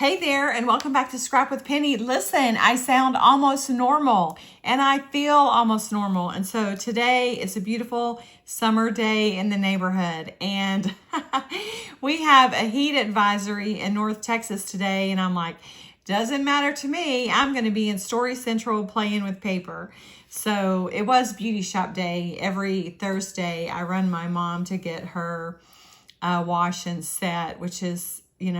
Hey there, and welcome back to Scrap with Penny. Listen, I sound almost normal and I feel almost normal. And so today is a beautiful summer day in the neighborhood. And we have a heat advisory in North Texas today. And I'm like, doesn't matter to me. I'm going to be in Story Central playing with paper. So it was beauty shop day. Every Thursday, I run my mom to get her wash and set, which is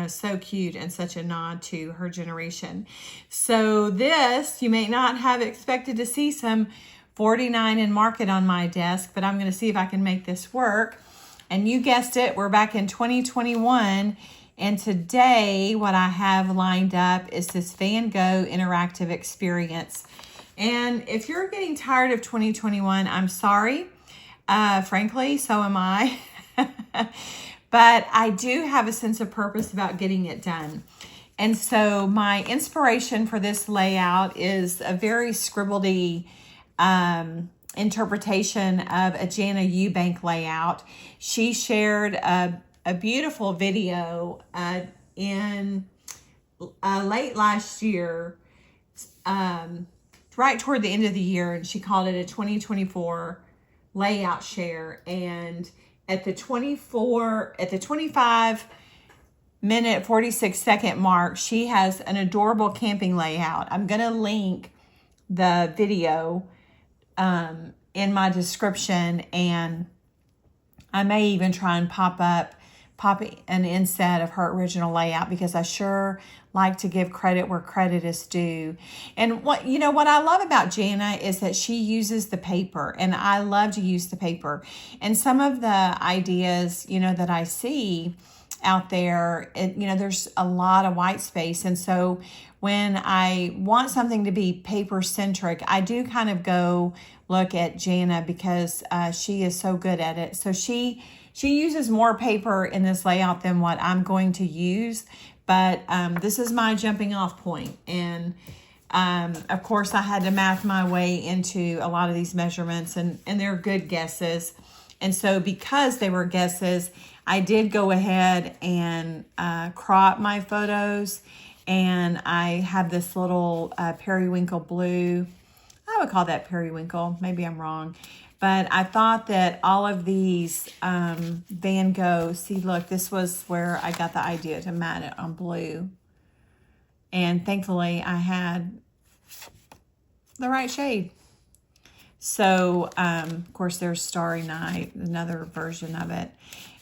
so cute and such a nod to her generation. So this, you may not have expected to see some 49 in Market on my desk, but I'm going to see if I can make this work. And you guessed it, we're back in 2021. And today, what I have lined up is this Van Gogh interactive experience. And if you're getting tired of 2021, I'm sorry. Frankly, so am I. But I do have a sense of purpose about getting it done. And so my inspiration for this layout is a very scribbledy interpretation of a Jana Eubank layout. She shared a beautiful video in late last year, right toward the end of the year, and she called it a 2024 layout share. And at the 25-minute, 46-second mark, she has an adorable camping layout. I'm going to link the video in my description, and I may even try and pop an inset of her original layout, because I sure like to give credit where credit is due. And what I love about Jana is that she uses the paper, and I love to use the paper. And some of the ideas, that I see out there, there's a lot of white space. And so when I want something to be paper centric, I do kind of go look at Jana, because she is so good at it. So she uses more paper in this layout than what I'm going to use. But this is my jumping off point. And of course, I had to math my way into a lot of these measurements, and they're good guesses. And so because they were guesses, I did go ahead and crop my photos. And I have this little periwinkle blue. I would call that periwinkle. Maybe I'm wrong. But I thought that all of these Van Gogh, see, look, this was where I got the idea to mat it on blue. And thankfully, I had the right shade. So, of course, there's Starry Night, another version of it.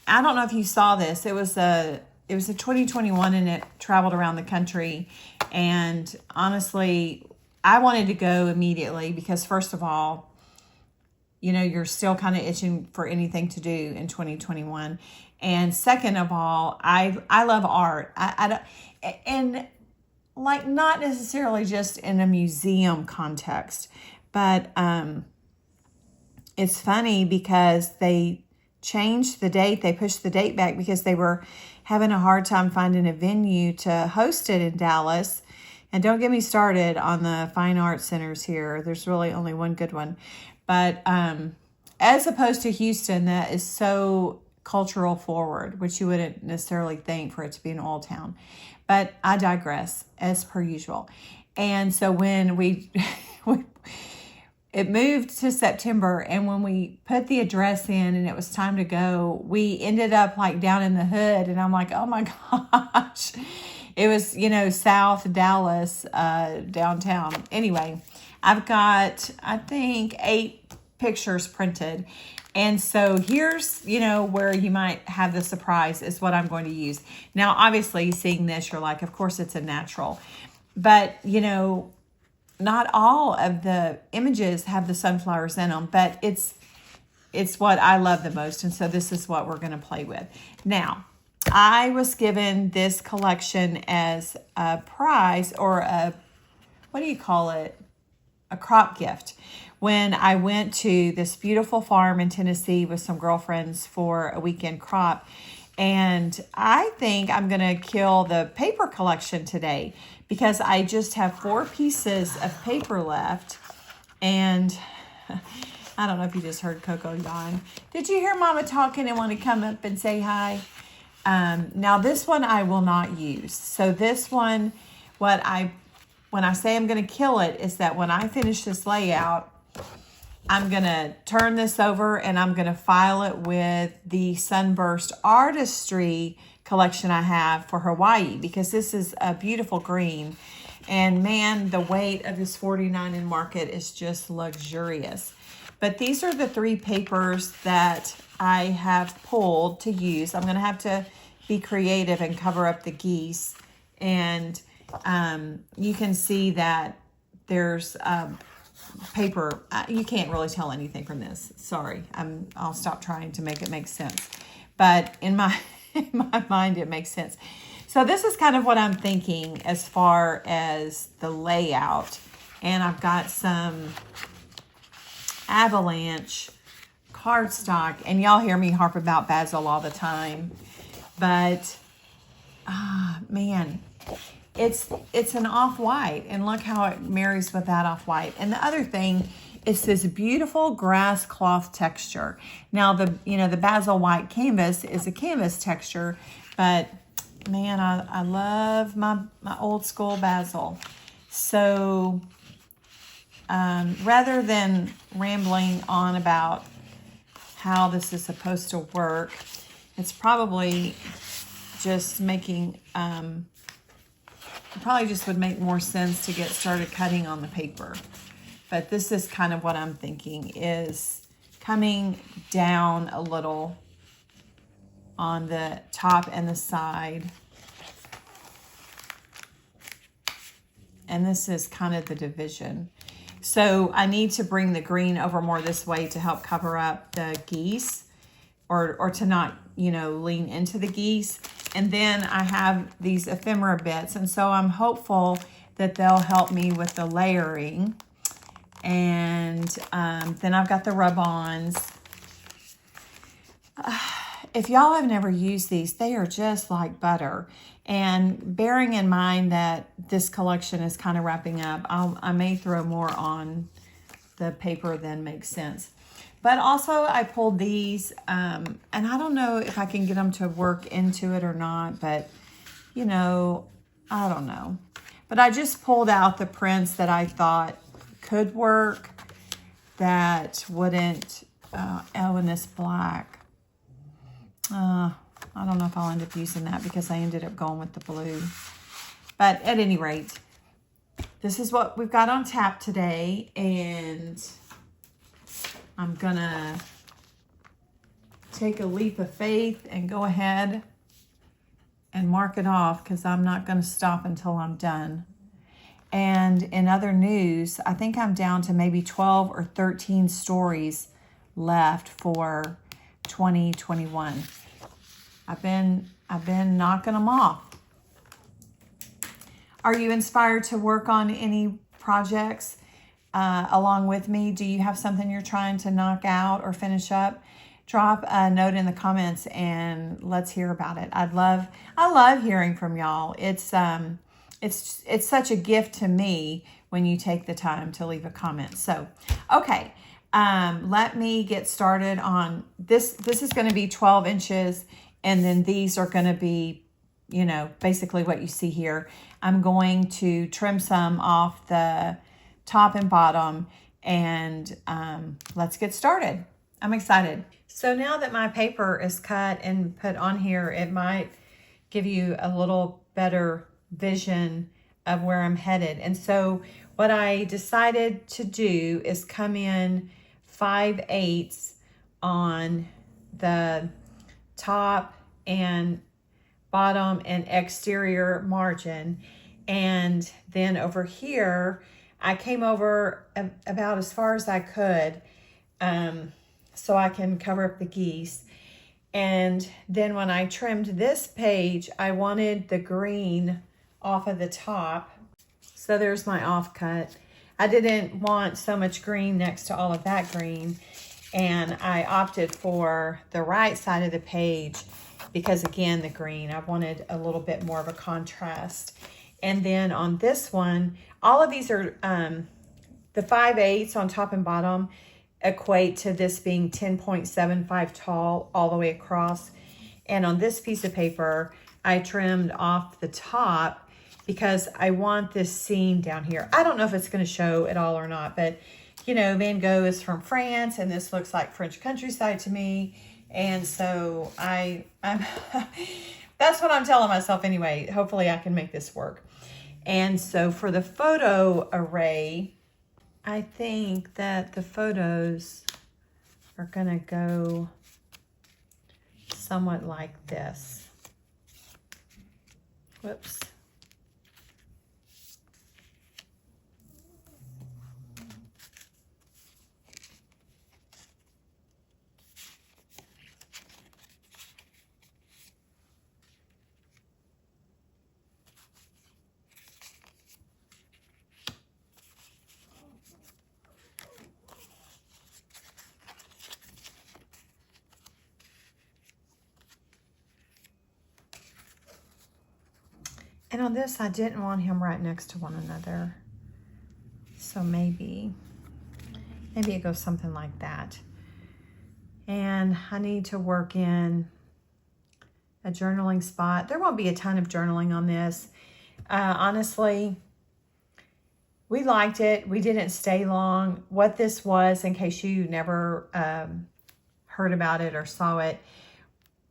I don't know if you saw this. It was a 2021, and it traveled around the country. And honestly, I wanted to go immediately because, first of all, you're still kind of itching for anything to do in 2021. And second of all, I love art. And like, not necessarily just in a museum context, but it's funny because they changed the date. They pushed the date back because they were having a hard time finding a venue to host it in Dallas. And don't get me started on the fine arts centers here. There's really only one good one. But as opposed to Houston, that is so cultural forward, which you wouldn't necessarily think for it to be an old town. But I digress, as per usual. And so when it moved to September, and when we put the address in and it was time to go, we ended up like down in the hood. And I'm like, oh my gosh. It was, South Dallas, downtown. Anyway, I've got, I think, 8 pictures printed. And so here's, where you might have the surprise is what I'm going to use. Now, obviously, seeing this, you're like, of course, it's a natural. But, not all of the images have the sunflowers in them, but it's what I love the most. And so this is what we're going to play with. Now, I was given this collection as a prize, or a crop gift, when I went to this beautiful farm in Tennessee with some girlfriends for a weekend crop. And I think I'm going to kill the paper collection today, because I just have 4 pieces of paper left. And I don't know if you just heard Coco yawn. Did you hear Mama talking and want to come up and say hi? Now this one I will not use. So this one, when I say I'm going to kill it, is that when I finish this layout, I'm going to turn this over and I'm going to file it with the Sunburst Artistry collection I have for Hawaii, because this is a beautiful green. And man, the weight of this 49 in Market is just luxurious. But these are the 3 papers that I have pulled to use. I'm going to have to be creative and cover up the geese. And you can see that there's paper. You can't really tell anything from this. Sorry, I'll stop trying to make it make sense. But in my mind, it makes sense. So this is kind of what I'm thinking as far as the layout. And I've got some Avalanche cardstock, and y'all hear me harp about Bazzill all the time, but man, it's an off-white, and look how it marries with that off-white. And the other thing is this beautiful grass cloth texture. Now the Bazzill white canvas is a canvas texture, but man, I love my old school Bazzill. So rather than rambling on about how this is supposed to work, it's probably just making, probably just would make more sense to get started cutting on the paper. But this is kind of what I'm thinking, is coming down a little on the top and the side. And this is kind of the division. So I need to bring the green over more this way to help cover up the geese, or to not, lean into the geese. And then I have these ephemera bits. And so I'm hopeful that they'll help me with the layering. And then I've got the rub-ons. If y'all have never used these, they are just like butter. And bearing in mind that this collection is kind of wrapping up, I may throw more on the paper than makes sense. But also I pulled these, and I don't know if I can get them to work into it or not, but I don't know. But I just pulled out the prints that I thought could work, that wouldn't, and this black. I don't know if I'll end up using that because I ended up going with the blue. But at any rate, this is what we've got on tap today. And I'm going to take a leap of faith and go ahead and mark it off, because I'm not going to stop until I'm done. And in other news, I think I'm down to maybe 12 or 13 stories left for 2021. I've been knocking them off. Are you inspired to work on any projects along with me? Do you have something you're trying to knock out or finish up? Drop a note in the comments and let's hear about it. I love hearing from y'all. It's such a gift to me when you take the time to leave a comment. So, okay. Let me get started on this. This is going to be 12 inches. And then these are going to be, basically what you see here. I'm going to trim some off the top and bottom, and let's get started. I'm excited. So now that my paper is cut and put on here, it might give you a little better vision of where I'm headed. And so what I decided to do is come in 5/8 on the top and bottom and exterior margin. And then over here, I came over about as far as I could, so I can cover up the geese. And then when I trimmed this page, I wanted the green off of the top. So there's my offcut. I didn't want so much green next to all of that green. And I opted for the right side of the page because, again, the green, I wanted a little bit more of a contrast. And then on this one, all of these are, the 5/8 on top and bottom equate to this being 10.75 tall all the way across. And on this piece of paper, I trimmed off the top because I want this scene down here. I don't know if it's going to show at all or not, but you know, Van Gogh is from France and this looks like French countryside to me. And so I'm that's what I'm telling myself anyway. Hopefully I can make this work. And so for the photo array, I think that the photos are gonna go somewhat like this. Whoops. And on this, I didn't want him right next to one another. So maybe it goes something like that. And I need to work in a journaling spot. There won't be a ton of journaling on this. Honestly, we liked it. We didn't stay long. What this was, in case you never heard about it or saw it,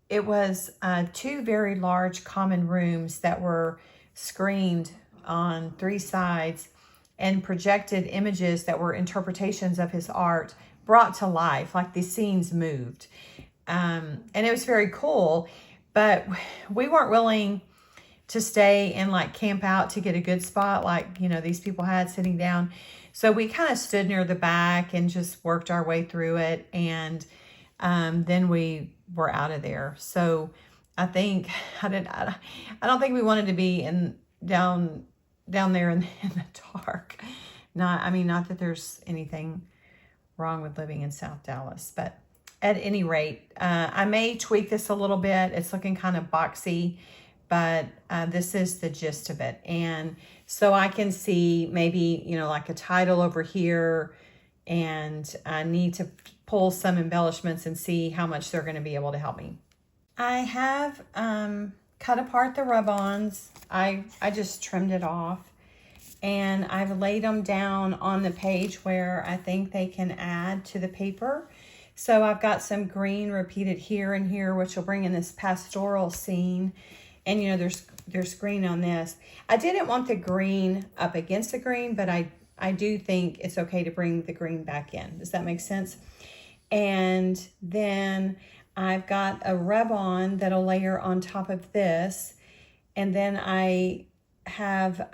it was 2 very large common rooms that were screened on 3 sides and projected images that were interpretations of his art brought to life, like the scenes moved. And it was very cool, but we weren't willing to stay and like camp out to get a good spot like, you know, these people had sitting down. So we kind of stood near the back and just worked our way through it. And then we were out of there. So I think I don't think we wanted to be down there in the dark. Not that there's anything wrong with living in South Dallas, but at any rate, I may tweak this a little bit. It's looking kind of boxy, but this is the gist of it. And so I can see maybe, you know, like a title over here, and I need to pull some embellishments and see how much they're going to be able to help me. I have cut apart the rub-ons. I just trimmed it off, and I've laid them down on the page where I think they can add to the paper. So I've got some green repeated here and here, which will bring in this pastoral scene. And you know, there's green on this. I didn't want the green up against the green, but I do think it's okay to bring the green back in. Does that make sense? And then I've got a rub-on that'll layer on top of this. And then I have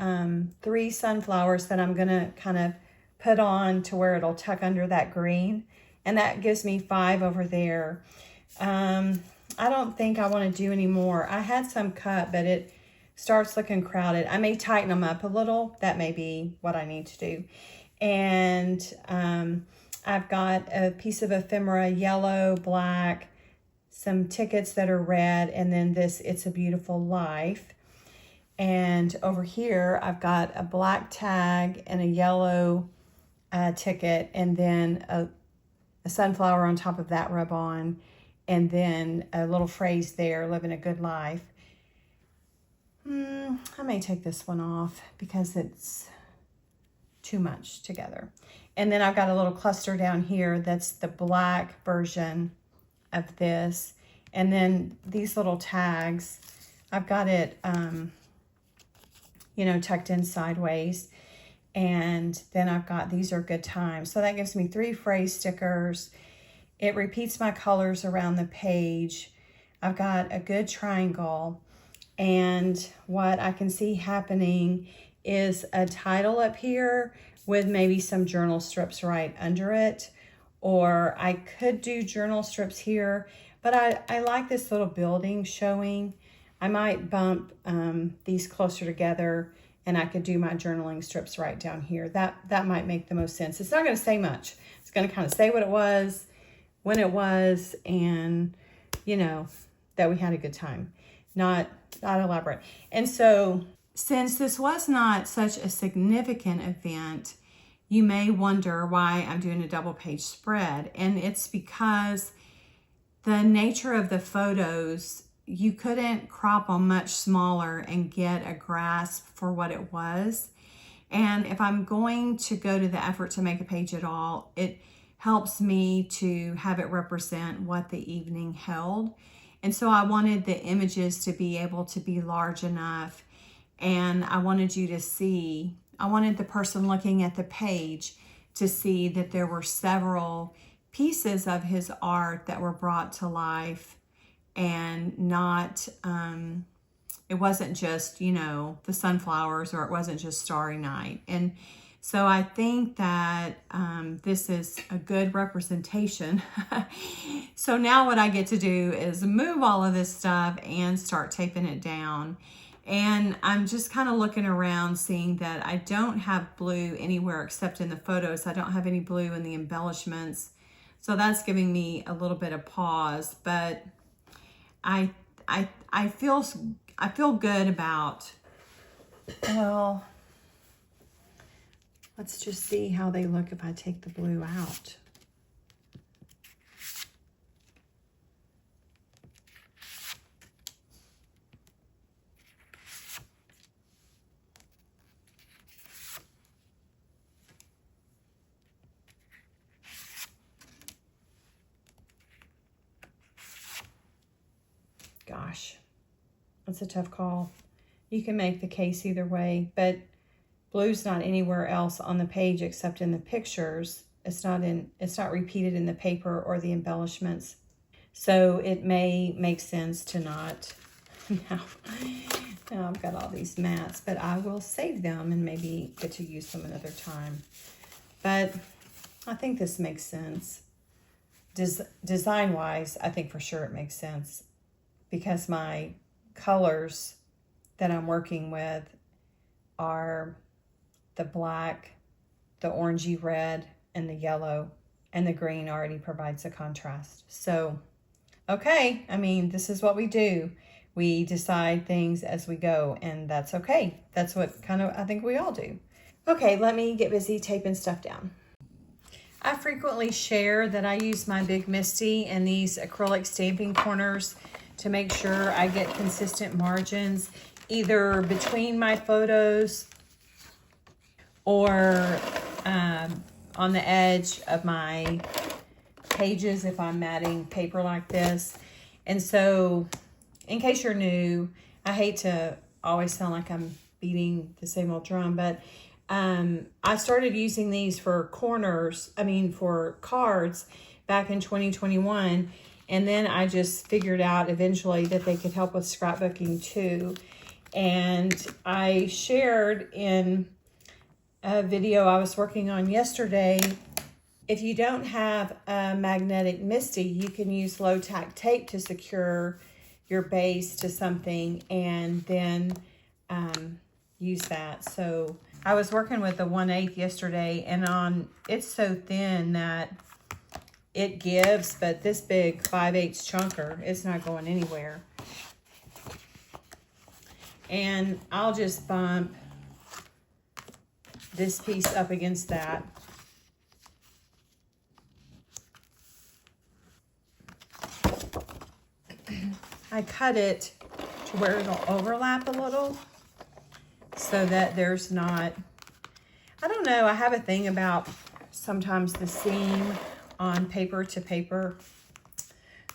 3 sunflowers that I'm gonna kind of put on to where it'll tuck under that green. And that gives me 5 over there. I don't think I want to do any more. I had some cut, but it starts looking crowded. I may tighten them up a little. That may be what I need to do. And I've got a piece of ephemera, yellow, black, some tickets that are red, and then this It's a Beautiful Life. And over here, I've got a black tag and a yellow ticket, and then a sunflower on top of that rub-on, and then a little phrase there, living a good life. I may take this one off because it's too much together. And then I've got a little cluster down here that's the black version of this. And then these little tags, I've got it, you know, tucked in sideways. And then I've got, these are good times. So that gives me 3 phrase stickers. It repeats my colors around the page. I've got a good triangle. And what I can see happening is a title up here with maybe some journal strips right under it. Or I could do journal strips here, but I like this little building showing. I might bump these closer together, and I could do my journaling strips right down here. That might make the most sense. It's not going to say much. It's going to kind of say what it was, when it was, and, you know, that we had a good time. Not elaborate. And so, since this was not such a significant event, you may wonder why I'm doing a double page spread. And it's because the nature of the photos you couldn't crop them much smaller and get a grasp for what it was. And if I'm going to go to the effort to make a page at all, it helps me to have it represent what the evening held. And so I wanted the images to be able to be large enough, and I wanted you to see, I wanted the person looking at the page to see that there were several pieces of his art that were brought to life, and not, it wasn't just, you know, the sunflowers, or it wasn't just Starry Night. And so I think that this is a good representation. So now what I get to do is move all of this stuff and start taping it down. And I'm just kind of looking around, seeing that I don't have blue anywhere except in the photos. I don't have any blue in the embellishments. So that's giving me a little bit of pause, but I feel good about, well, let's just see how they look if I take the blue out. Gosh, that's a tough call. You can make the case either way, but blue's not anywhere else on the page except in the pictures. It's not repeated in the paper or the embellishments. So it may make sense to not. Now I've got all these mats, but I will save them and maybe get to use them another time. But I think this makes sense. Design-wise, I think for sure it makes sense, because my colors that I'm working with are the black, the orangey red, and the yellow, and the green already provides a contrast. So, okay, I mean, this is what we do. We decide things as we go, and that's okay. That's what kind of I think we all do. Okay, let me get busy taping stuff down. I frequently share that I use my Big Misty and these acrylic stamping corners to make sure I get consistent margins, either between my photos or on the edge of my pages if I'm matting paper like this. And so, in case you're new, I hate to always sound like I'm beating the same old drum, but I started using these for for cards back in 2021. And then I just figured out eventually that they could help with scrapbooking too. And I shared in a video I was working on yesterday, if you don't have a magnetic Misty, you can use low tack tape to secure your base to something and then use that. So I was working with the 1/8 yesterday, and it's so thin that it gives, but this big 5/8 chunker is not going anywhere. And I'll just bump this piece up against that. I cut it to where it'll overlap a little so that there's not, I don't know, I have a thing about sometimes the seam on paper to paper.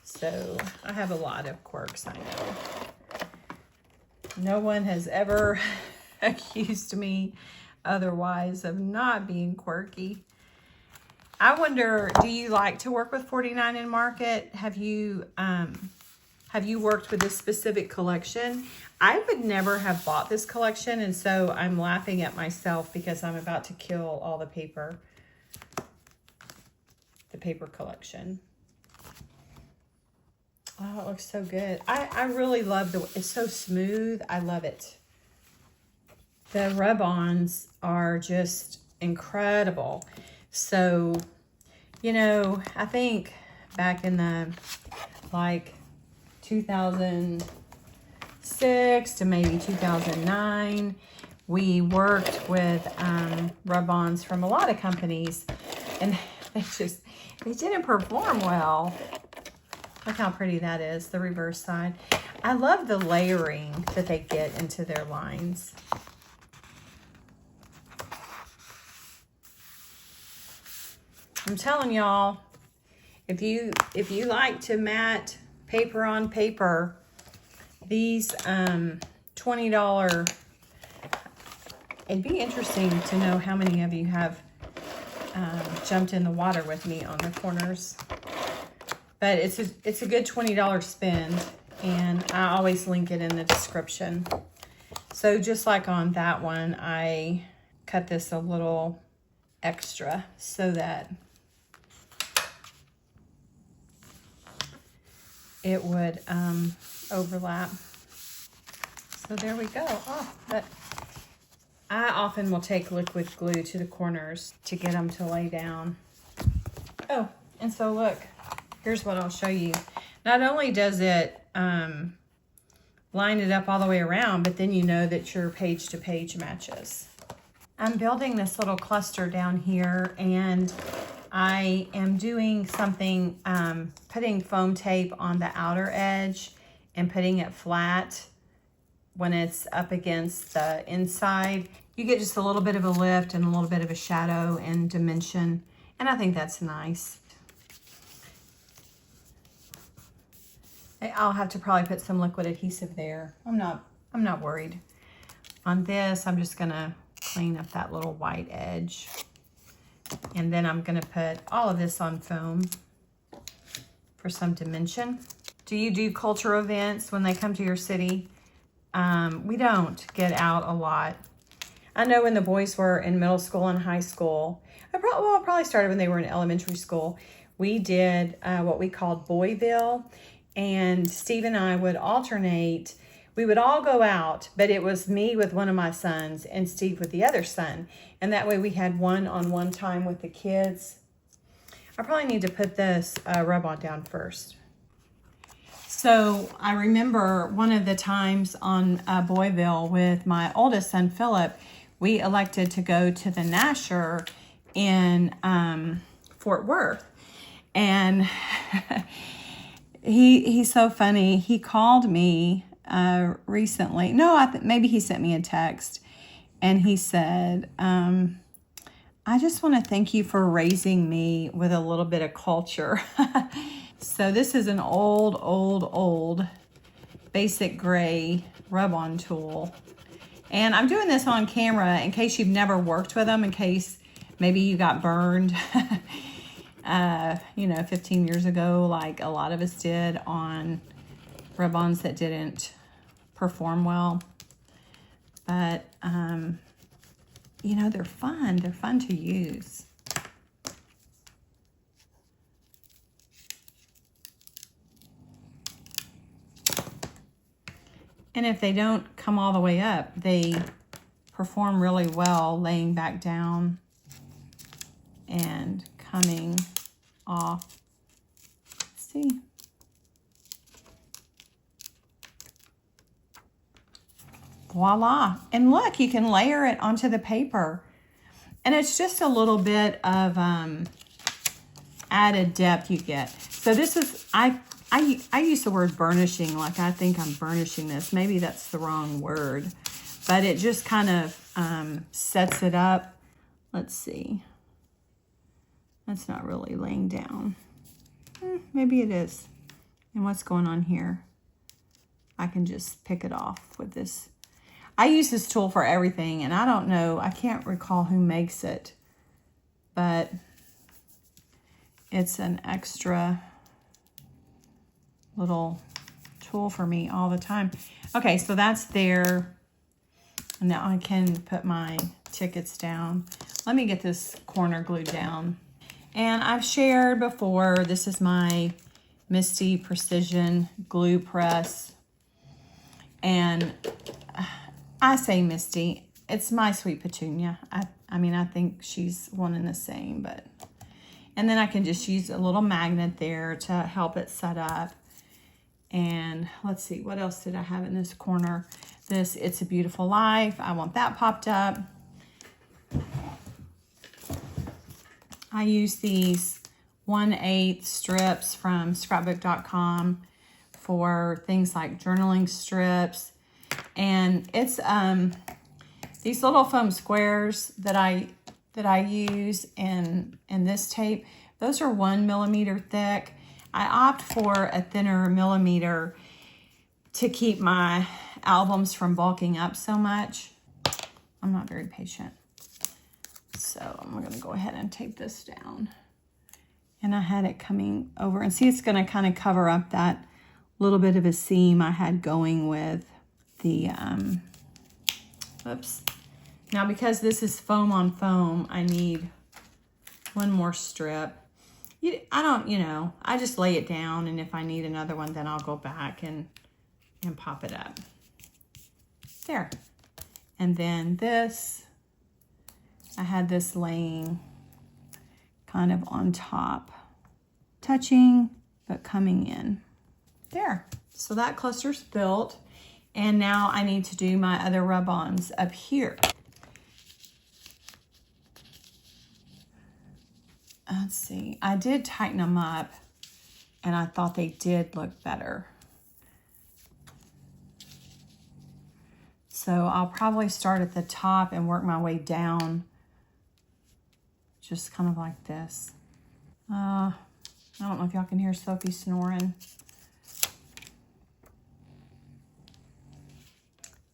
So I have a lot of quirks, I know. No one has ever accused me otherwise of not being quirky. I wonder, do you like to work with 49 in Market? Have you worked with this specific collection? I would never have bought this collection, and so I'm laughing at myself because I'm about to kill all the paper collection. Oh, it looks so good. I really love it's so smooth. I love it. The rub-ons are just incredible. So, you know, I think back in the 2006 to maybe 2009, we worked with rub-ons from a lot of companies, and they didn't perform well. Look how pretty that is, the reverse side. I love the layering that they get into their lines. I'm telling y'all, if you like to mat paper on paper, these $20, it'd be interesting to know how many of you have jumped in the water with me on the corners. But it's a good $20 spend, and I always link it in the description. So just like on that one, I cut this a little extra so that it would overlap. So there we go. Oh, but I often will take liquid glue to the corners to get them to lay down. Oh, and so look. Here's what I'll show you. Not only does it line it up all the way around, but then you know that your page to page matches. I'm building this little cluster down here, and I am doing something, putting foam tape on the outer edge and putting it flat when it's up against the inside. You get just a little bit of a lift and a little bit of a shadow and dimension, and I think that's nice. I'll have to probably put some liquid adhesive there. I'm not worried. On this, I'm just gonna clean up that little white edge. And then I'm gonna put all of this on foam for some dimension. Do you do culture events when they come to your city? We don't get out a lot. I know when the boys were in middle school and high school, I probably started when they were in elementary school, we did what we called Boyville. And Steve and I would alternate. We would all go out, but it was me with one of my sons and Steve with the other son. And that way we had one-on-one time with the kids. I probably need to put this rub-on down first. So I remember one of the times on Boyville with my oldest son, Philip, we elected to go to the Nasher in Fort Worth. And he's so funny. He called me recently. No, maybe he sent me a text, and he said, I just want to thank you for raising me with a little bit of culture. So this is an old basic gray rub-on tool. And I'm doing this on camera in case you've never worked with them, in case maybe you got burned. 15 years ago, like a lot of us did, on rub-ons that didn't perform well. But, they're fun. They're fun to use. And if they don't come all the way up, they perform really well laying back down and coming off. See? Voila. And look, you can layer it onto the paper. And it's just a little bit of added depth you get. So this is, I use the word burnishing, like I think I'm burnishing this. Maybe that's the wrong word. But it just kind of sets it up. Let's see. That's not really laying down. Maybe it is. And what's going on here? I can just pick it off with this. I use this tool for everything, and I don't know, I can't recall who makes it, but it's an extra little tool for me all the time. Okay, so that's there. Now I can put my tickets down. Let me get this corner glued down. And I've shared before, this is my Misty Precision Glue Press. And I say Misty, it's my sweet Petunia. I mean, I think she's one and the same, but. And then I can just use a little magnet there to help it set up. And let's see, what else did I have in this corner? This It's a Beautiful Life. I want that popped up. I use these 1/8 strips from scrapbook.com for things like journaling strips. And it's these little foam squares that I use in this tape. Those are 1 millimeter thick. I opt for a thinner millimeter to keep my albums from bulking up so much. I'm not very patient. So I'm going to go ahead and tape this down. And I had it coming over. And see, it's going to kind of cover up that little bit of a seam I had going with the, oops. Now, because this is foam on foam, I need one more strip. I just lay it down, and if I need another one, then I'll go back and pop it up. There. And then this, I had this laying kind of on top, touching, but coming in. There. So that cluster's built, and now I need to do my other rub-ons up here. Let's see, I did tighten them up, and I thought they did look better. So I'll probably start at the top and work my way down, just kind of like this. I don't know if y'all can hear Sophie snoring.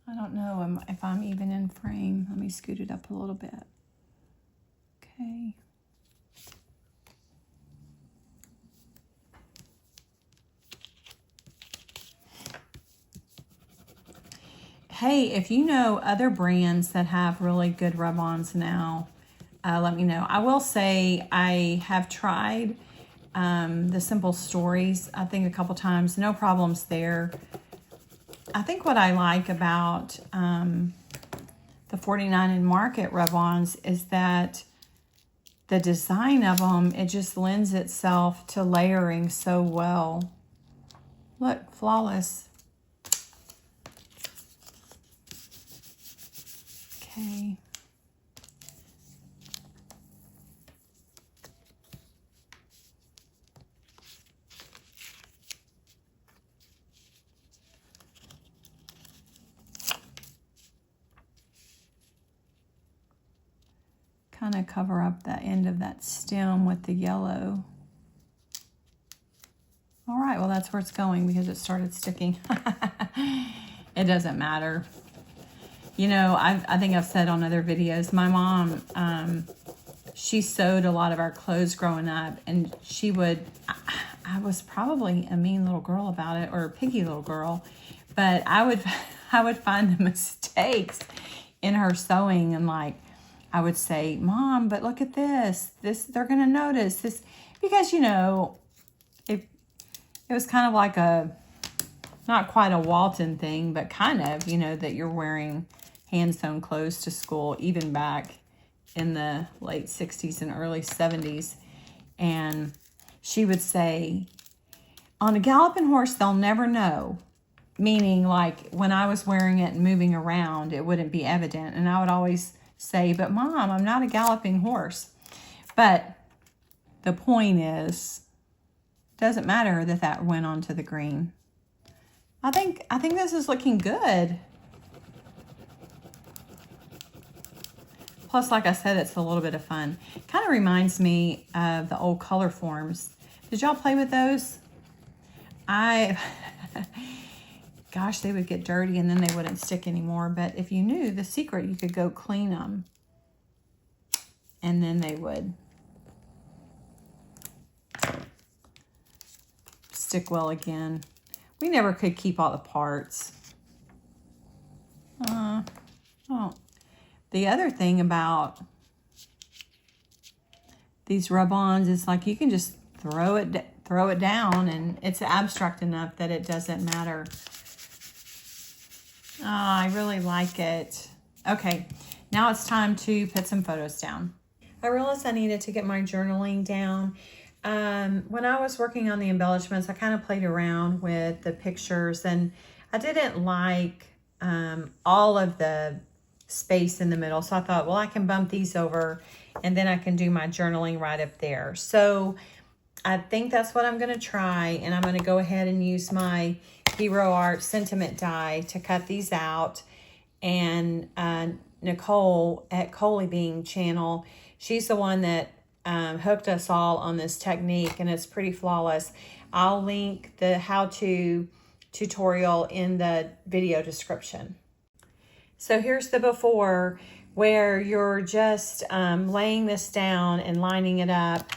I don't know if I'm even in frame. Let me scoot it up a little bit. Okay. Hey, if you know other brands that have really good rub-ons now, let me know. I will say I have tried the Simple Stories, I think a couple times. No problems there. I think what I like about the 49 and Market rub-ons is that the design of them, it just lends itself to layering so well. Look, flawless. Okay. Kind of cover up the end of that stem with the yellow. All right, well, that's where it's going because it started sticking. It doesn't matter. You know, I think I've said on other videos, my mom, she sewed a lot of our clothes growing up, and she would, I was probably a mean little girl about it, or a piggy little girl, but I would find the mistakes in her sewing, and like, I would say, Mom, but look at this, they're going to notice this, because, you know, it was kind of like not quite a Walton thing, but kind of, you know, that you're wearing hand-sewn clothes to school, even back in the late 60s and early 70s. And she would say, on a galloping horse, they'll never know. Meaning, like, when I was wearing it and moving around, it wouldn't be evident. And I would always say, but Mom, I'm not a galloping horse. But the point is, it doesn't matter that went onto the green. I think this is looking good. Plus, like I said, it's a little bit of fun. Kind of reminds me of the old color forms. Did y'all play with those? Gosh, they would get dirty and then they wouldn't stick anymore. But if you knew the secret, you could go clean them. And then they would stick well again. We never could keep all the parts. Oh. The other thing about these rub-ons is like you can just throw it down, and it's abstract enough that it doesn't matter. Oh, I really like it. Okay, now it's time to put some photos down. I realized I needed to get my journaling down. When I was working on the embellishments, I kind of played around with the pictures, and I didn't like all of the space in the middle. So I thought, well, I can bump these over and then I can do my journaling right up there. So I think that's what I'm going to try. And I'm going to go ahead and use my Hero Art Sentiment die to cut these out. And Nicole at Coley Bean channel, she's the one that hooked us all on this technique, and it's pretty flawless. I'll link the how-to tutorial in the video description. So here's the before, where you're just laying this down and lining it up.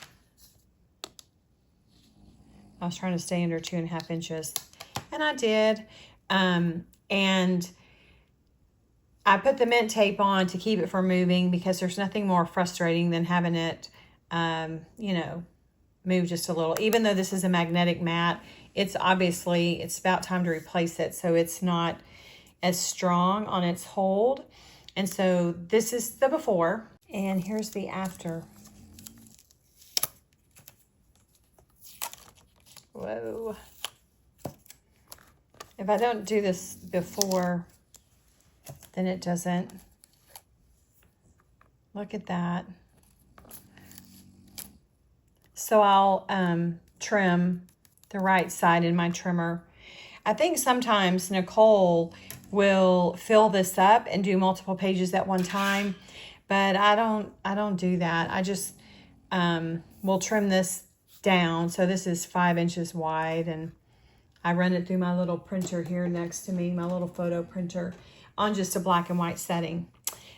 I was trying to stay under 2.5 inches, and I did. And I put the mint tape on to keep it from moving, because there's nothing more frustrating than having it, you know, move just a little. Even though this is a magnetic mat, it's about time to replace it, so it's not as strong on its hold. And so this is the before, and here's the after. Whoa. If I don't do this before, then it doesn't. Look at that. So I'll trim the right side in my trimmer. I think sometimes Nicole will fill this up and do multiple pages at one time, but I don't do that. I just will trim this down. So this is 5 inches wide, and I run it through my little printer here next to me, my little photo printer, on just a black and white setting.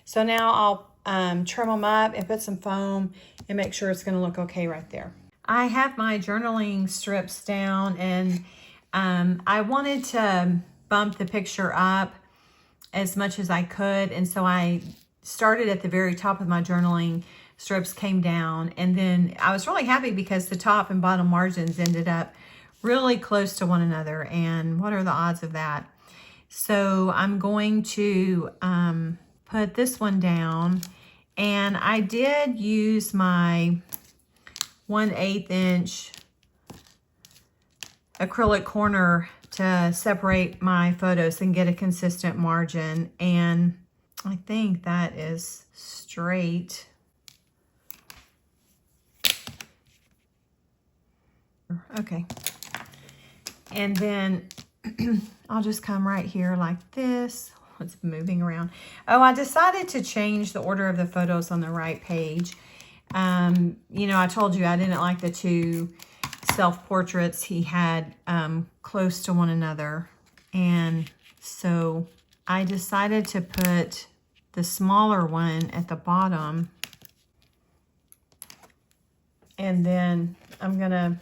So now I'll trim them up and put some foam and make sure it's going to look okay right there. I have my journaling strips down, and I wanted to bump the picture up as much as I could, and so I started at the very top of my journaling strips, came down, and then I was really happy because the top and bottom margins ended up really close to one another, and what are the odds of that? So I'm going to put this one down, and I did use my 1/8 inch acrylic corner to separate my photos and get a consistent margin, and I think that is straight. Okay, and then I'll just come right here like this. It's moving around. Oh, I decided to change the order of the photos on the right page. You know, I told you I didn't like the two self-portraits he had close to one another, and so I decided to put the smaller one at the bottom, and then I'm gonna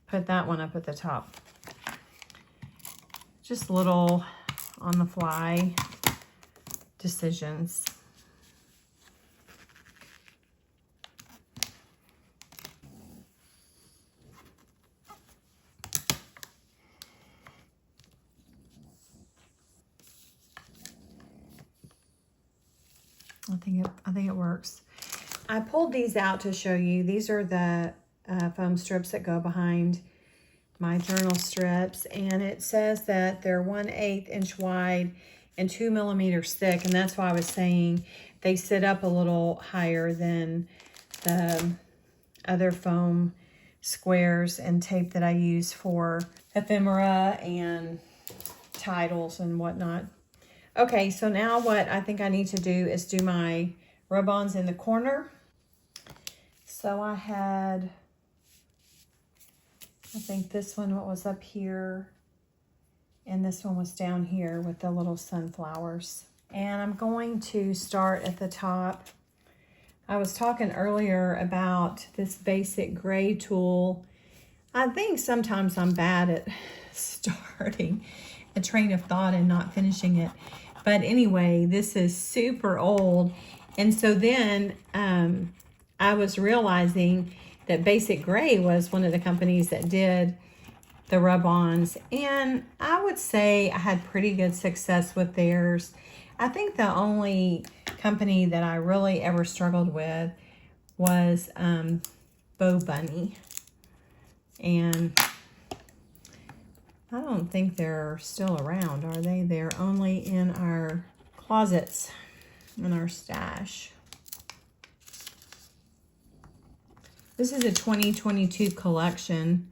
put that one up at the top. Just little on the fly decisions. I think it works. I pulled these out to show you. These are the foam strips that go behind my journal strips, and it says that they're 1/8 inch wide and 2 millimeters thick, and that's why I was saying they sit up a little higher than the other foam squares and tape that I use for ephemera and titles and whatnot. Okay, so now what I think I need to do is do my rub-ons in the corner. So I had, I think this one was up here, and this one was down here with the little sunflowers. And I'm going to start at the top. I was talking earlier about this basic gray tool. I think sometimes I'm bad at starting a train of thought and not finishing it. But anyway, this is super old. And so then I was realizing that Basic Gray was one of the companies that did the rub-ons. And I would say I had pretty good success with theirs. I think the only company that I really ever struggled with was Bo Bunny. And I don't think they're still around, are they? They're only in our closets, in our stash. This is a 2022 collection.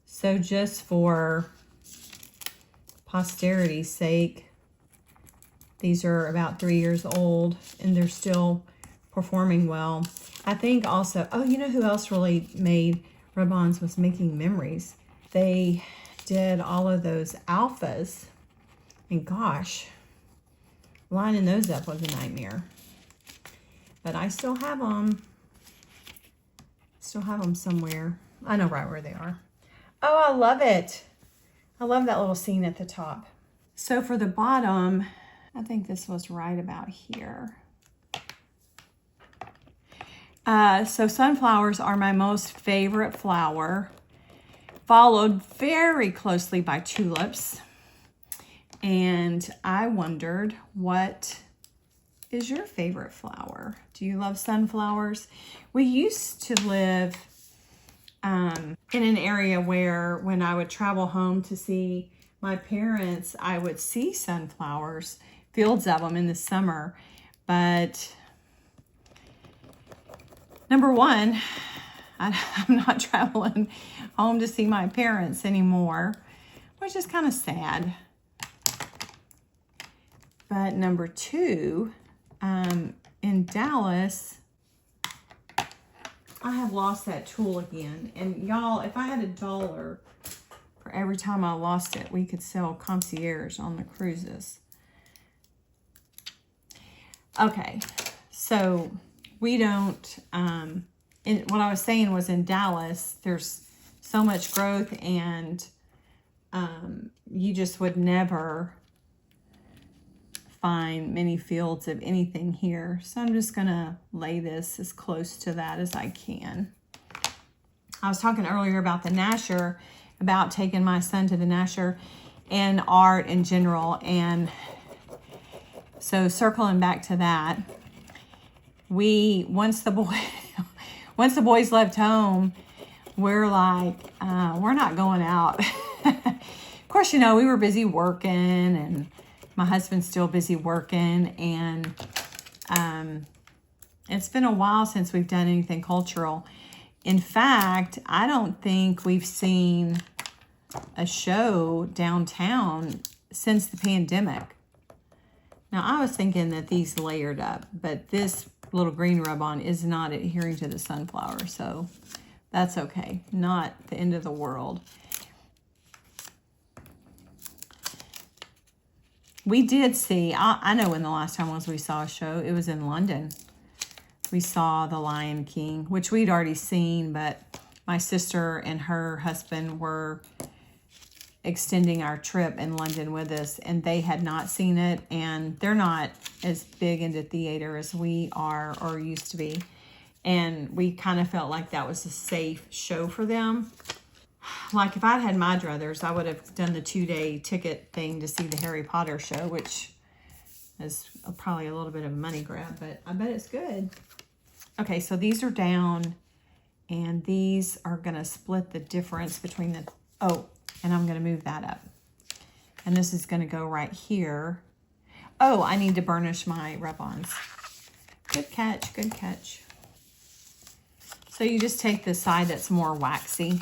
So just for posterity's sake, these are about 3 years old and they're still performing well. I think also, oh, you know who else really made rub-ons was Making Memories. They did all of those alphas, and gosh, lining those up was a nightmare. But I still have them. Still have them somewhere. I know right where they are. Oh, I love it. I love that little scene at the top. So for the bottom, I think this was right about here. So sunflowers are my most favorite flower, followed very closely by tulips. And I wondered, what is your favorite flower? Do you love sunflowers? We used to live in an area where when I would travel home to see my parents, I would see sunflowers, fields of them in the summer. But number one, I'm not traveling home to see my parents anymore, which is kind of sad. But number two, in Dallas, I have lost that tool again. And y'all, if I had $1 for every time I lost it, we could sell concierge on the cruises. Okay, so we don't, what I was saying was in Dallas, there's so much growth and you just would never find many fields of anything here. So I'm just gonna lay this as close to that as I can. I was talking earlier about the Nasher, about taking my son to the Nasher and art in general. And so circling back to that, once the boys left home, we're like, we're not going out. Of course, you know, we were busy working and my husband's still busy working, and it's been a while since we've done anything cultural. In fact, I don't think we've seen a show downtown since the pandemic. Now, I was thinking that these layered up, but this little green rub-on is not adhering to the sunflower, so that's okay. Not the end of the world. We did see, I know when the last time was we saw a show, it was in London. We saw The Lion King, which we'd already seen, but my sister and her husband were extending our trip in London with us, and they had not seen it, and they're not as big into theater as we are or used to be. And we kind of felt like that was a safe show for them. Like if I'd had my druthers, I would have done the 2-day ticket thing to see the Harry Potter show, which is probably a little bit of a money grab, but I bet it's good. Okay, so these are down, and these are going to split the difference between the, oh, and I'm going to move that up. And this is going to go right here. Oh, I need to burnish my rub-ons. Good catch, good catch. So you just take the side that's more waxy.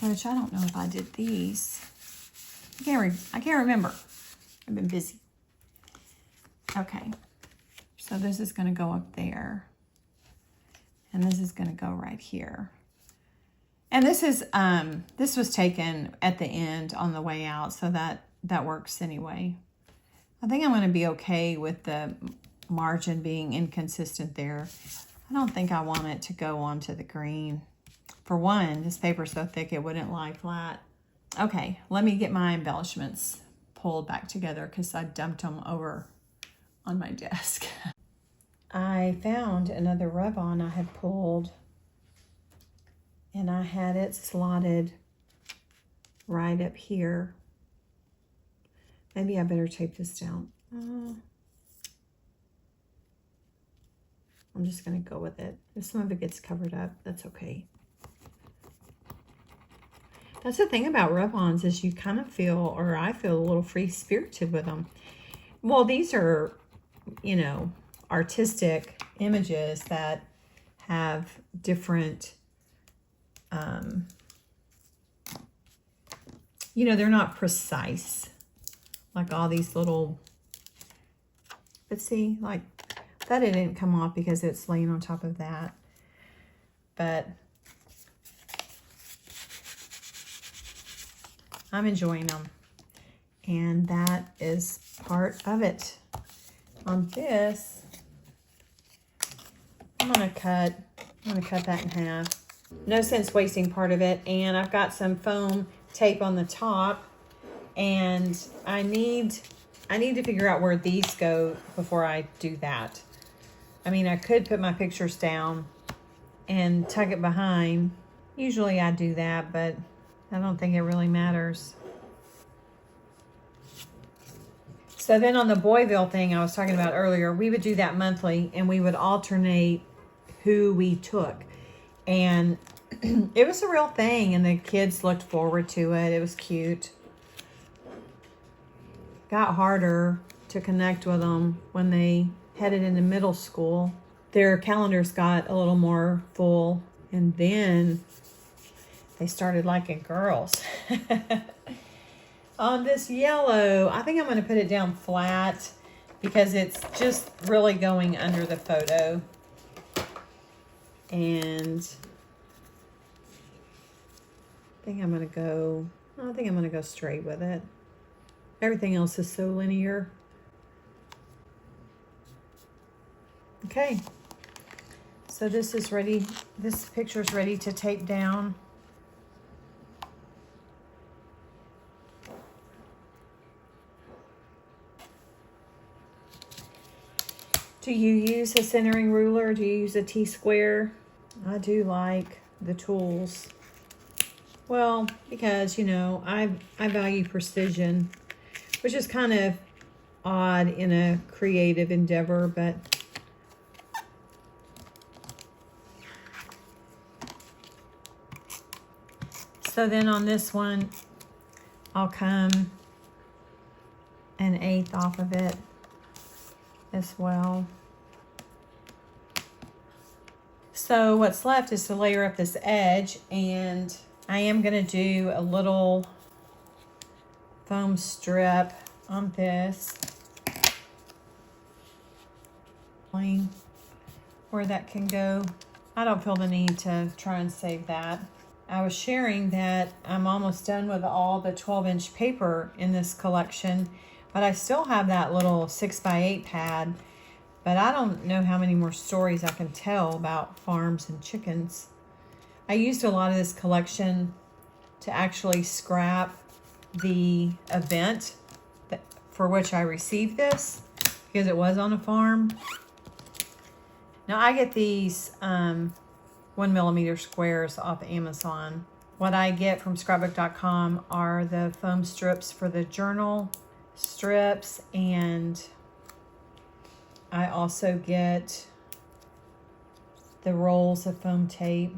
Which I don't know if I did these. I can't remember. I've been busy. Okay. So this is going to go up there. And this is going to go right here. And this is this was taken at the end on the way out, so that works anyway. I think I'm going to be okay with the margin being inconsistent there. I don't think I want it to go onto the green. For one, this paper's so thick it wouldn't lie flat. Okay, let me get my embellishments pulled back together because I dumped them over on my desk. I found another rub-on I had pulled, and I had it slotted right up here. Maybe I better tape this down. I'm just going to go with it. If some of it gets covered up, that's okay. That's the thing about rub-ons is you kind of feel, or I feel a little free-spirited with them. Well, these are you know, artistic images that have different, you know, they're not precise. Like all these little, but see, like that it didn't come off because it's laying on top of that. But I'm enjoying them. And that is part of it. On this, I'm gonna cut that in half. No sense wasting part of it. And I've got some foam tape on the top, and I need to figure out where these go before I do that. I mean, I could put my pictures down and tuck it behind. Usually I do that, but I don't think it really matters. So then on the Boyville thing I was talking about earlier, we would do that monthly, and we would alternate who we took. And it was a real thing, and the kids looked forward to it. It was cute. Got harder to connect with them when they headed into middle school. Their calendars got a little more full, and then they started liking girls. On this yellow, I think I'm going to put it down flat because it's just really going under the photo. And I think I'm going to go straight with it. Everything else is so linear. Okay. So this is ready. This picture is ready to tape down. Do you use a centering ruler? Do you use a T-square? I do like the tools. Well, because, you know, I value precision, which is kind of odd in a creative endeavor, but so then on this one, I'll come 1/8 off of it as well. So what's left is to layer up this edge, and I am going to do a little foam strip on this. Where that can go. I don't feel the need to try and save that. I was sharing that I'm almost done with all the 12-inch paper in this collection, but I still have that little 6x8 pad, but I don't know how many more stories I can tell about farms and chickens. I used a lot of this collection to actually scrap the event for which I received this, because it was on a farm. Now I get these 1mm squares off Amazon. What I get from scrapbook.com are the foam strips for the journal strips, and I also get the rolls of foam tape.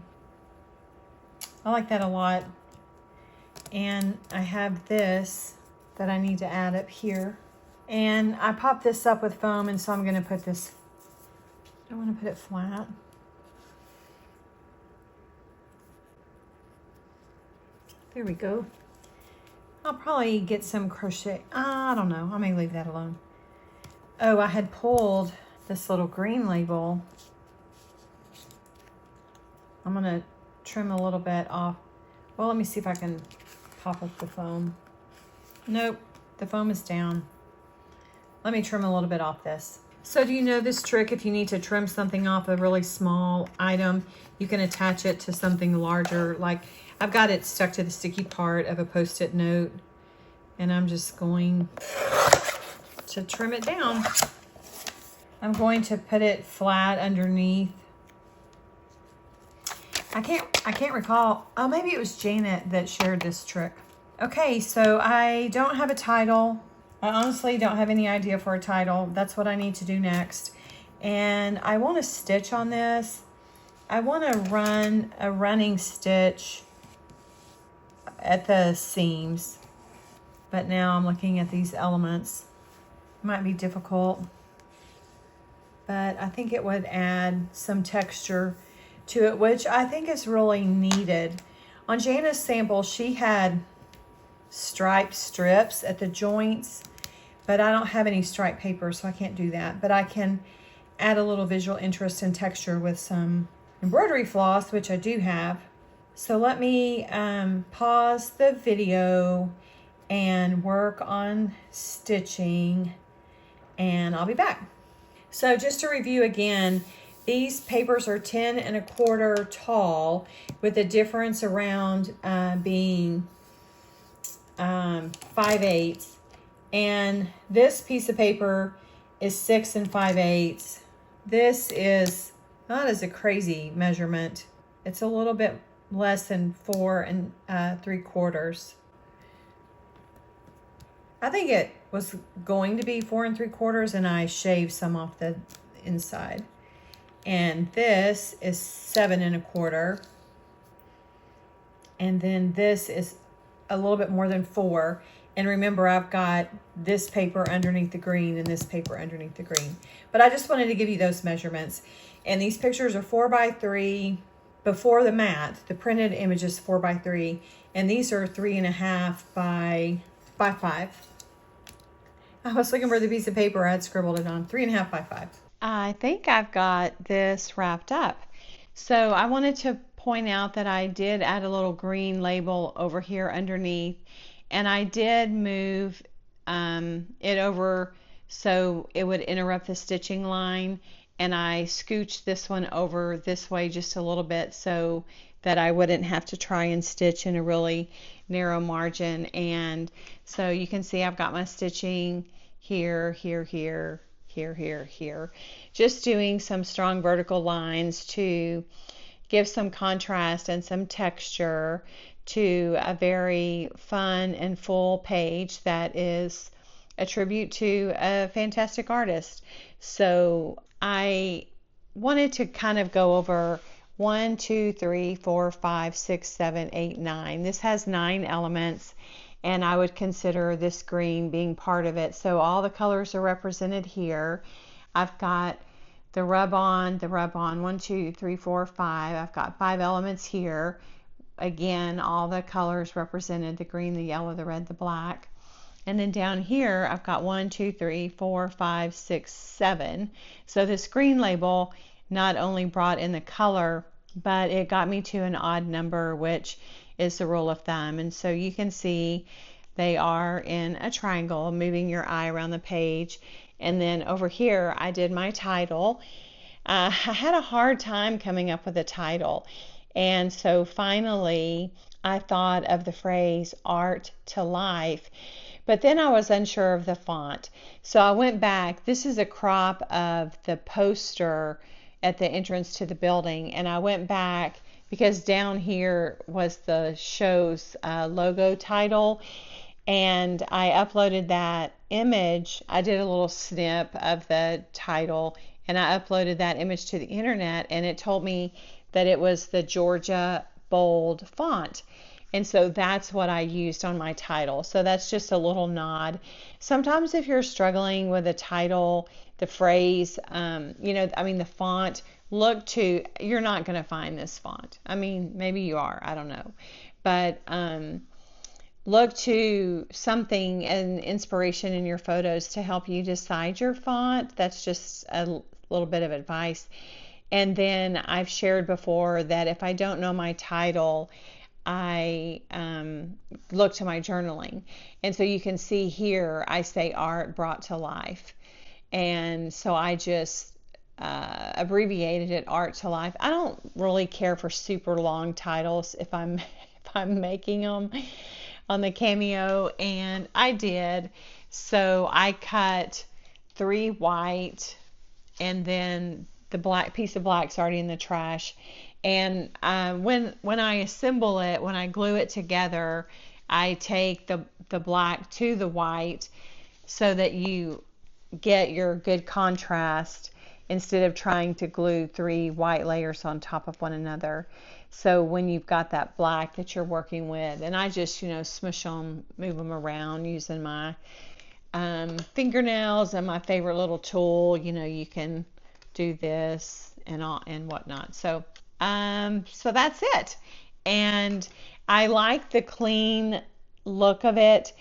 I like that a lot. And I have this that I need to add up here. And I popped this up with foam, and so I'm going to put this, I want to put it flat. There we go. I'll probably get some crochet. I don't know. I may leave that alone. Oh, I had pulled this little green label. I'm going to trim a little bit off. Well, let me see if I can pop up the foam. Nope, the foam is down. Let me trim a little bit off this. So do you know this trick? If you need to trim something off a really small item, you can attach it to something larger. Like I've got it stuck to the sticky part of a Post-it note, and I'm just going to trim it down. I'm going to put it flat underneath. I can't recall. Oh, maybe it was Janet that shared this trick. Okay, so I don't have a title. I honestly don't have any idea for a title. That's what I need to do next. And I want to stitch on this. I want to run a running stitch at the seams. But now I'm looking at these elements. It might be difficult. but I think it would add some texture to it, which I think is really needed. On Jana's sample, she had striped strips at the joints, but I don't have any striped paper, so I can't do that. But I can add a little visual interest and texture with some embroidery floss, which I do have. So let me pause the video and work on stitching, and I'll be back. So just to review again, these papers are 10 1/4 tall, with the difference around being 5/8, and this piece of paper is 6 5/8. This is not as a crazy measurement. It's a little bit less than 4 3/4. I think it was going to be 4 3/4, and I shaved some off the inside. And this is 7 1/4. And then this is a little bit more than 4. And remember, I've got this paper underneath the green and this paper underneath the green. But I just wanted to give you those measurements. And these pictures are 4 by 3 before the mat. The printed image is 4 by 3. And these are 3 1/2 by 5. I was looking for the piece of paper I had scribbled it on. 3 1/2 by 5. I think I've got this wrapped up. So I wanted to point out that I did add a little green label over here underneath, and I did move it over so it would interrupt the stitching line, and I scooched this one over this way just a little bit so that I wouldn't have to try and stitch in a really narrow margin. And so you can see I've got my stitching here, here, here, here, here, here, just doing some strong vertical lines to give some contrast and some texture to a very fun and full page that is a tribute to a fantastic artist. So I wanted to kind of go over 1, 2, 3, 4, 5, 6, 7, 8, 9. This has 9 elements, and I would consider this green being part of it. So all the colors are represented here. I've got the rub-on, 1, 2, 3, 4, 5. I've got 5 elements here. Again, all the colors represented: the green, the yellow, the red, the black. And then down here, I've got 1, 2, 3, 4, 5, 6, 7. So this green label not only brought in the color, but it got me to an odd number, which is the rule of thumb. And so you can see they are in a triangle, moving your eye around the page. And then over here, I did my title. I had a hard time coming up with a title. And so finally, I thought of the phrase art to life. But then I was unsure of the font. So I went back. This is a crop of the poster at the entrance to the building. And I went back because down here was the show's logo title. And I uploaded that image. I did a little snip of the title, and I uploaded that image to the internet, and it told me that it was the Georgia bold font. And so that's what I used on my title. So that's just a little nod. Sometimes if you're struggling with a title, the phrase, the font, you're not going to find this font. I mean, maybe you are, I don't know. But look to something, an inspiration in your photos to help you decide your font. That's just a little bit of advice. And then I've shared before that if I don't know my title, I look to my journaling. And so you can see here, I say art brought to life. And so I just abbreviated it art to life. I don't really care for super long titles if I'm making them on the Cameo, and I did. So I cut 3 white, and then the black piece of black's already in the trash. And when I assemble it, when I glue it together, I take the black to the white so that you get your good contrast instead of trying to glue 3 white layers on top of one another. So when you've got that black that you're working with, and I just, smush them, move them around using my fingernails and my favorite little tool. You can do this and all and whatnot. So so that's it. And I like the clean look of it.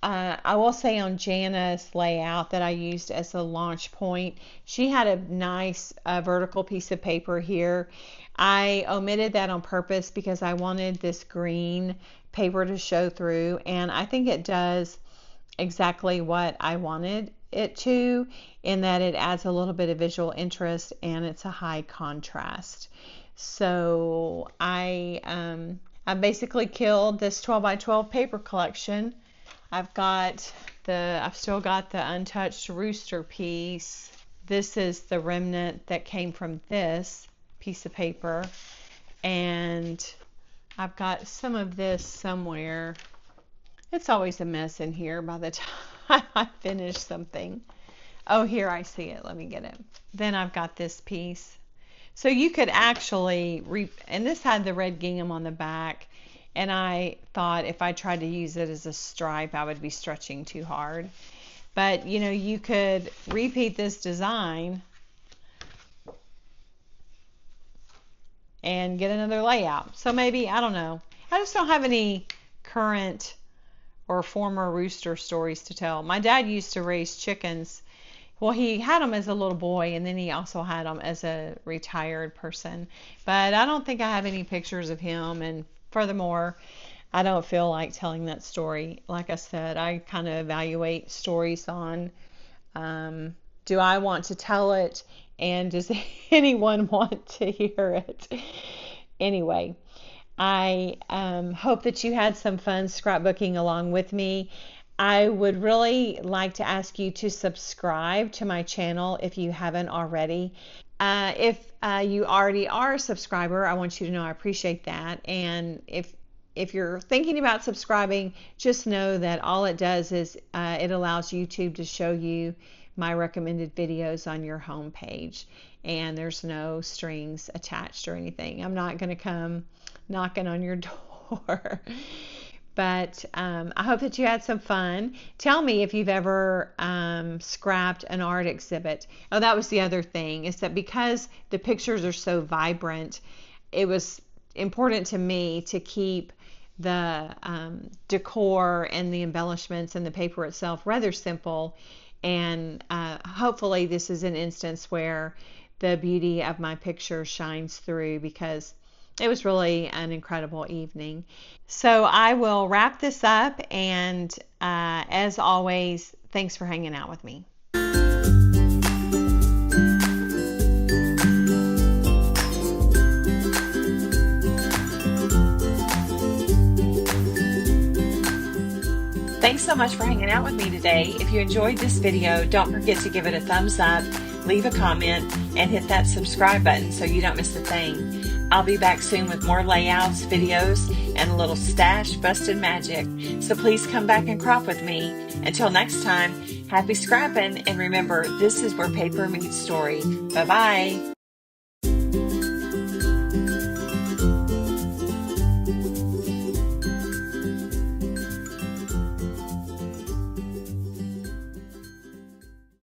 I will say on Jana's layout that I used as a launch point, she had a nice vertical piece of paper here. I omitted that on purpose because I wanted this green paper to show through, and I think it does exactly what I wanted it to, in that it adds a little bit of visual interest and it's a high contrast. So I basically killed this 12 by 12 paper collection. I've still got the untouched rooster piece. This is the remnant that came from this piece of paper. And I've got some of this somewhere. It's always a mess in here by the time I finish something. Oh, here I see it. Let me get it. Then I've got this piece. So you could actually, and this had the red gingham on the back. And I thought if I tried to use it as a stripe, I would be stretching too hard. But, you know, you could repeat this design and get another layout. So maybe, I don't know. I just don't have any current or former rooster stories to tell. My dad used to raise chickens. Well, he had them as a little boy, and then he also had them as a retired person. But I don't think I have any pictures of him, and furthermore, I don't feel like telling that story. Like I said, I kind of evaluate stories on, do I want to tell it, and does anyone want to hear it? Anyway, I hope that you had some fun scrapbooking along with me. I would really like to ask you to subscribe to my channel if you haven't already. If you already are a subscriber, I want you to know I appreciate that. And if you're thinking about subscribing, just know that all it does is it allows YouTube to show you my recommended videos on your home page. And there's no strings attached or anything. I'm not going to come knocking on your door. But I hope that you had some fun. Tell me if you've ever scrapped an art exhibit. Oh, that was the other thing, is that because the pictures are so vibrant, it was important to me to keep the decor and the embellishments and the paper itself rather simple. And hopefully this is an instance where the beauty of my picture shines through, because it was really an incredible evening. So I will wrap this up, and as always, thanks for hanging out with me. Thanks so much for hanging out with me today. If you enjoyed this video, don't forget to give it a thumbs up, leave a comment, and hit that subscribe button so you don't miss a thing. I'll be back soon with more layouts, videos, and a little stash busted magic. So please come back and crop with me. Until next time, happy scrapping, and remember, this is where paper meets story. Bye-bye.